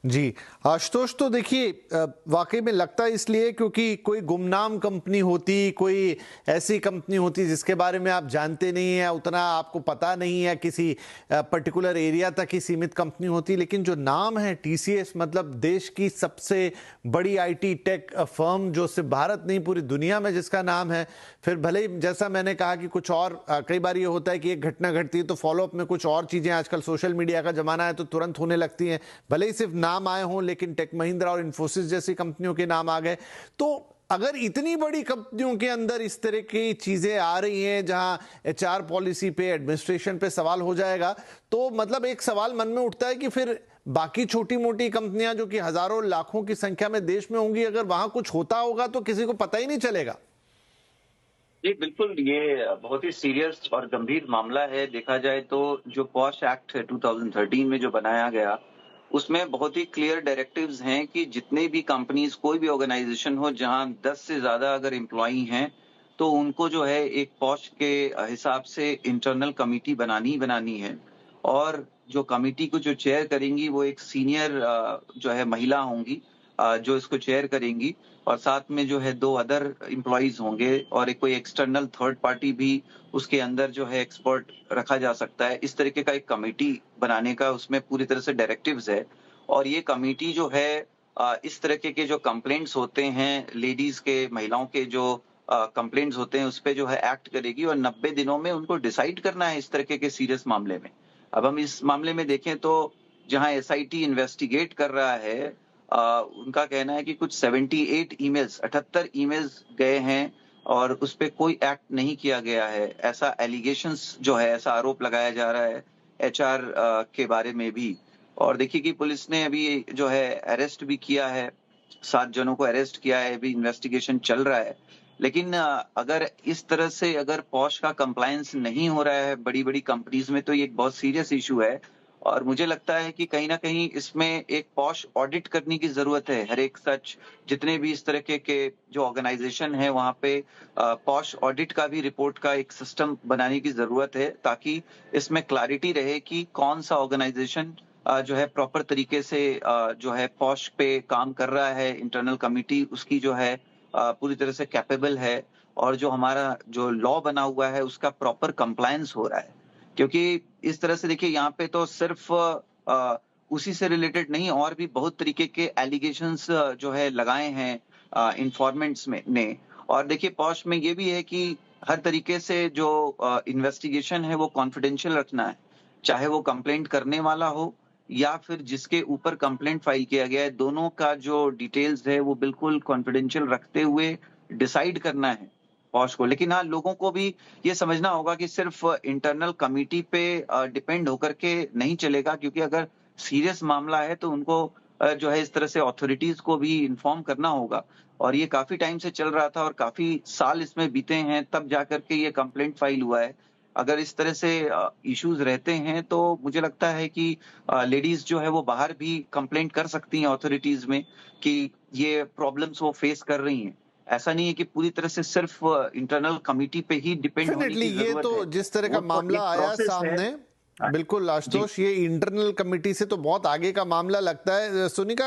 जी, आशुतोष, तो देखिए वाकई में लगता है इसलिए क्योंकि कोई गुमनाम कंपनी होती, कोई ऐसी कंपनी होती जिसके बारे में आप जानते नहीं हैं, उतना आपको पता नहीं है, किसी पर्टिकुलर एरिया तक ही सीमित कंपनी होती। लेकिन जो नाम है टीसीएस, मतलब देश की सबसे बड़ी आईटी टेक फर्म, जो सिर्फ भारत नहीं पूरी दुनिया में जिसका नाम है। फिर भले ही जैसा मैंने कहा कि कुछ और कई बार ये होता है कि एक घटना घटती है तो फॉलोअप में कुछ और चीज़ें, आजकल सोशल मीडिया का ज़माना है तो तुरंत होने लगती हैं। भले ही सिर्फ नाम आए हों, लेकिन टेक महिंद्रा और इन्फोसिस जैसी कंपनियों के नाम आ गए। तो अगर इतनी बड़ी कंपनियों के अंदर इस तरह की चीजें आ रही हैं जहां एचआर पॉलिसी पे, एडमिनिस्ट्रेशन पे सवाल हो जाएगा, तो मतलब एक सवाल मन में उठता है कि फिर बाकी छोटी मोटी कंपनियां जो कि हजारों लाखों की संख्या में देश में होंगी, अगर वहां कुछ होता होगा तो किसी को पता ही नहीं चलेगा। जी, बिल्कुल, ये बहुत ही सीरियस और गंभीर मामला है। देखा जाए तो जो पॉश एक्ट 2013 में जो बनाया गया, उसमें बहुत ही क्लियर डायरेक्टिव्स हैं कि जितने भी कंपनीज़, कोई भी ऑर्गेनाइज़ेशन हो जहां 10 से ज़्यादा अगर एम्प्लॉयी हैं, तो उनको जो है एक पॉश के हिसाब से इंटरनल कमिटी बनानी ही बनानी है। और जो कमिटी को जो चेयर करेंगी वो एक सीनियर जो है महिला होंगी, जो इसको चेयर करेंगी। और साथ में जो है 2 अदर एम्प्लॉइज़ होंगे और एक कोई एक्सटर्नल थर्ड पार्टी भी उसके अंदर जो है एक्सपर्ट रखा जा सकता है। इस तरीके का एक कमिटी बनाने का उसमें पूरी तरह से डायरेक्टिव्स है। और ये कमिटी जो है इस तरीके के जो कंप्लेंट्स होते हैं, लेडीज़ के, महिलाओं के जो कंप्लेंट्स होते हैं, उस पे जो है एक्ट करेगी और 90 दिनों में उनको डिसाइड करना है इस तरीके के सीरियस मामले में। अब हम इस मामले में देखें तो जहाँ एसआईटी इन्वेस्टिगेट कर रहा है, उनका कहना है कि कुछ 78 ईमेल्स गए हैं और उस पे कोई एक्ट नहीं किया गया है। ऐसा एलिगेशंस जो है, ऐसा आरोप लगाया जा रहा है एचआर के बारे में भी। और देखिए कि पुलिस ने अभी जो है अरेस्ट भी किया है, 7 जनों को अरेस्ट किया है, अभी इन्वेस्टिगेशन चल रहा है। लेकिन अगर इस तरह से अगर पॉश का कंप्लायंस नहीं हो रहा है बड़ी-बड़ी कंपनीज़ में, तो ये एक बहुत सीरियस इश्यू है। और मुझे लगता है कि कहीं न कहीं इसमें एक पॉश ऑडिट करने की ज़रूरत है। हर एक सच जितने भी इस तरह के जो ऑर्गेनाइज़ेशन है वहाँ पे पॉश ऑडिट का भी रिपोर्ट का एक सिस्टम बनाने की ज़रूरत है, ताकि इसमें क्लैरिटी रहे कि कौन-सा ऑर्गेनाइज़ेशन जो है प्रॉपर तरीके से जो है पॉश पे काम कर रहा है, इंटरनल कमिटी उसकी जो है पूरी तरह से कैपेबल है और जो हमारा जो लॉ बना हुआ है उसका प्रॉपर कंप्लायंस हो रहा है। क्योंकि इस तरह से देखिए यहाँ पे तो सिर्फ़ उसी से रिलेटेड नहीं, और भी बहुत तरीके के एलिगेशंस जो है लगाए हैं इन्फॉर्मेंट्स में ने। और देखिए पॉश में ये भी है कि हर तरीके से जो इन्वेस्टिगेशन है वो कॉन्फिडेंशियल रखना है। चाहे वो कंप्लेंट करने वाला हो या फिर जिसके ऊपर कंप्लेंट फाइल किया गया है, दोनों का जो डिटेल्स है वो बिल्कुल कॉन्फिडेंशियल रखते हुए डिसाइड करना है पॉश को। लेकिन हाँ, लोगों को भी ये समझना होगा कि सिर्फ इंटरनल कमिटी पे डिपेंड होकर के नहीं चलेगा, क्योंकि अगर सीरियस मामला है तो उनको जो है इस तरह से अथॉरिटीज़ को भी इन्फॉर्म करना होगा। और ये काफ़ी टाइम से चल रहा था और काफ़ी साल इसमें बीते हैं, तब जाकर के ये कंप्लेंट फाइल हुआ है। अगर इस तरह से इश्यूज़ रहते हैं तो मुझे लगता है कि लेडीज़ जो है वो बाहर भी कंप्लेंट कर सकती हैं अथॉरिटीज़ में कि ये प्रॉब्लम्स वो फेस कर रही हैं। ऐसा नहीं है कि पूरी तरह से सिर्फ इंटरनल कमिटी पे ही डिपेंड होने डेफिनेटली, की ये ज़रूरत तो है। जिस तरह का वो तो मामला एक आया प्रोसेस है। सामने, हाँ, बिल्कुल जी। आशुतोष, ये इंटरनल कमिटी से तो बहुत आगे का मामला लगता है। सोनिका,